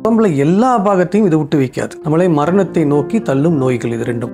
உடம்புல எல்லா பாகத்தையும் இது விட்டு வைக்காது. நம்மளை மரணத்தை நோக்கி தள்ளும் நோய்கள் இது ரெண்டும்.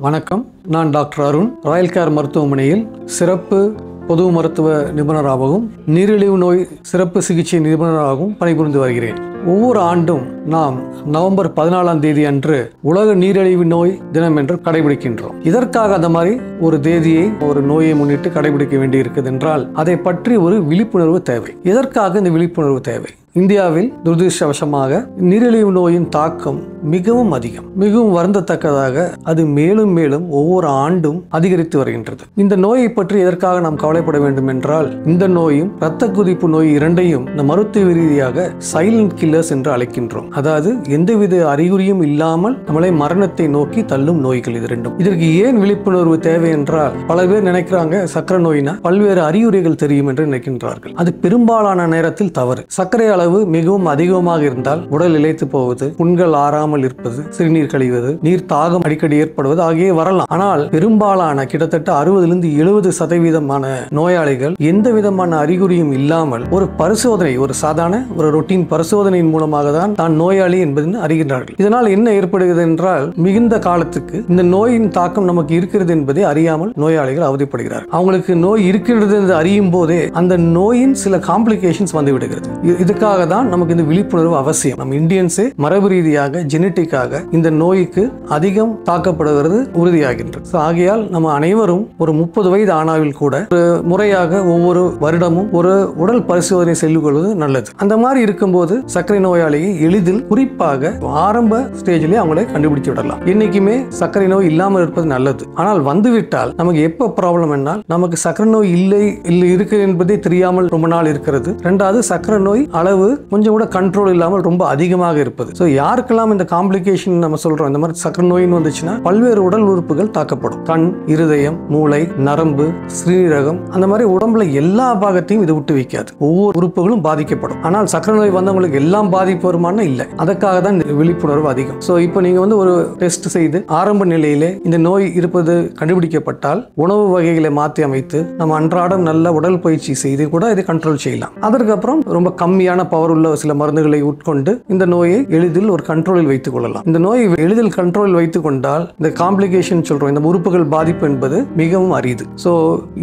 வணக்கம், நான் டாக்டர் அருண், ராயல் கேர் மருத்துவமனையில் சிறப்பு பொது மருத்துவ நிபுணராகவும் நீரிழிவு நோய் சிறப்பு சிகிச்சை நிபுணராகவும் பணிபுரிந்து வருகிறேன். ஒவ்வொரு ஆண்டும் நாம் நவம்பர் 14 அன்று உலக நீரிழிவு நோய் தினம் என்று கடைபிடிக்கின்றோம். இதற்காக அந்த மாதிரி ஒரு தேதியை, ஒரு நோயை முன்னிட்டு கடைபிடிக்க வேண்டி இருக்குது என்றால் அதை பற்றி ஒரு விழிப்புணர்வு தேவை. எதற்காக இந்த விழிப்புணர்வு தேவை? இந்தியாவில் துரதிர்ஷ்டவசமாக நீரிழிவு நோயின் தாக்கம் மிகவும் அதிகம், மிகவும் வருந்தத்தக்கதாக அது மேலும் மேலும் ஒவ்வொரு ஆண்டும் அதிகரித்து வருகின்றது. இந்த நோயை பற்றி எதற்காக நாம் கவலைப்பட வேண்டும் என்றால், இந்த நோயும் இரத்த கொதிப்பு நோய் இரண்டையும் இந்த மருத்துவ ரீதியாக சைலண்ட் கில்லர்ஸ் என்று அழைக்கின்றோம். அதாவது எந்தவித அறிகுறியும் இல்லாமல் நம்மளை மரணத்தை நோக்கி தள்ளும் நோய்கள் இது ரெண்டும். இதற்கு ஏன் விழிப்புணர்வு தேவை என்றால், பல பேர் நினைக்கிறாங்க சர்க்கரை நோயினா பல்வேறு அறிகுறிகள் தெரியும் என்று நினைக்கின்றார்கள். அது பெரும்பாலான நேரத்தில் தவறு. சர்க்கரை அளவு மிகவும் அதிகமாக இருந்தால் உடல் இளைத்து போவது, புண்கள் ஆறாமல் இருப்பது, சிறுநீர் கழிவது, நீர் தாகம் அடிக்கடி ஏற்படுவது ஆகிய வரலாம். ஆனால் பெரும்பாலான கிட்டத்தட்ட 60-70% நோயாளிகள் எந்த விதமான அறிகுறியும் இல்லாமல் ஒரு பரிசோதனை, ஒரு சாதாரண ஒரு ரொட்டீன் பரிசோதனையின் மூலமாக தான் தான் நோயாளி என்பதை அறிகின்றார்கள். இதனால் என்ன ஏற்படுகிறது என்றால், மிகுந்த காலத்துக்கு இந்த நோயின் தாக்கம் நமக்கு இருக்கிறது என்பதை அறியாமல் நோயாளிகள் அவதிப்படுகிறார். அவங்களுக்கு நோய் இருக்கிறது என்று அறியும் போதே அந்த நோயின் சில காம்ப்ளிகேஷன்ஸ் வந்து விடுகிறது. இதுக்காக தான் நமக்கு இந்த விழிப்புணர்வு அவசியம். நம்ம இந்தியன்ஸே மரபு ரீதியாக, ஜெனட்டிக்காக இந்த நோய்க்கு அதிகம் தாக்கப்படுகிறது உறுதியாகின்றது. ஆகையால் நம்ம அனைவரும் ஒரு 30 வயது ஆனாவில் கூட ஒரு முறையாக ஒவ்வொரு வருடமும் ஒரு உடல் பரிசோதனை செய்து கொள்வது நல்லது. அந்த மாதிரி இருக்கும்போது சர்க்கரை நோயாளியை எளிதில், குறிப்பாக ஆரம்ப ஸ்டேஜிலே அவங்களை கண்டுபிடித்து விடலாம். என்னைக்குமே சர்க்கரை நோய் இல்லாமல் இருப்பது நல்லது. ஆனால் வந்துவிட்டால் நமக்கு எப்ப ப்ராப்ளம் என்னால், நமக்கு சர்க்கரை நோய் இல்லை இருக்கு என்பதே தெரியாமல் ரொம்ப நாள் இருக்கிறது. இரண்டாவது, சர்க்கரை நோய் அளவு கொஞ்சம் கூட கண்ட்ரோல் இல்லாமல் ரொம்ப அதிகமாக இருப்பது. ஸோ யாருக்கெல்லாம் இந்த காம்ப்ளிகேஷன் நம்ம சொல்றோம், இந்த மாதிரி சர்க்கரை நோயின்னு வந்துச்சுன்னா பல்வேறு உடல் உறுப்புகள் தாக்கப்படும். கண், இருதயம், மூளை, நரம்பு, சிறுநீரகம், அந்த மாதிரி உடம்புல எல்லா பாகத்தையும் இது விட்டு வைக்காது. ஒவ்வொரு உறுப்புகளும் பாதிக்கப்படும். ஆனால் சர்க்கரை நோய் வந்தவங்களுக்கு எல்லாம் பாதிப்பு வருமானம் இல்லை. அதற்காக தான் விழிப்புணர்வு அதிகம். ஸோ இப்போ நீங்க ஒரு டெஸ்ட் செய்து ஆரம்ப நிலையிலே இந்த நோய் இருப்பது கண்டுபிடிக்கப்பட்டால் உணவு வகைகளை மாற்றி அமைத்து நம்ம அன்றாடம் நல்ல உடல் பயிற்சி செய்து கூட இதை கண்ட்ரோல் செய்யலாம். அதற்கப்புறம் ரொம்ப கம்மியான பவர் உள்ள சில மருந்துகளை உட்கொண்டு இந்த நோயை எளிதில் ஒரு கண்ட்ரோலில் வைத்துக் கொள்ளலாம். இந்த நோயை எளிதில் கண்ட்ரோலில் வைத்துக் கொண்டால் இந்த காம்ப்ளிகேஷன் சொல்றோம், இந்த உறுப்புகள் பாதிப்பு என்பது மிகவும் அரிது. ஸோ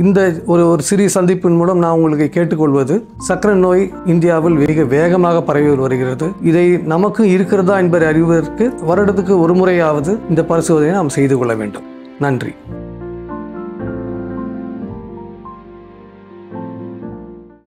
இந்த ஒரு சிறிய சந்திப்பின் மூலம் நான் உங்களுக்கு கேட்டுக்கொள்வது, சர்க்கரை நோய் இந்தியாவில் மிக வேகமாக பரவி வருகிறது. இதை நமக்கு இருக்கிறதா என்பதை அறிவதற்கு வருடத்துக்கு ஒரு முறையாவது இந்த பரிசோதனையை நாம் செய்து கொள்ள வேண்டும். நன்றி.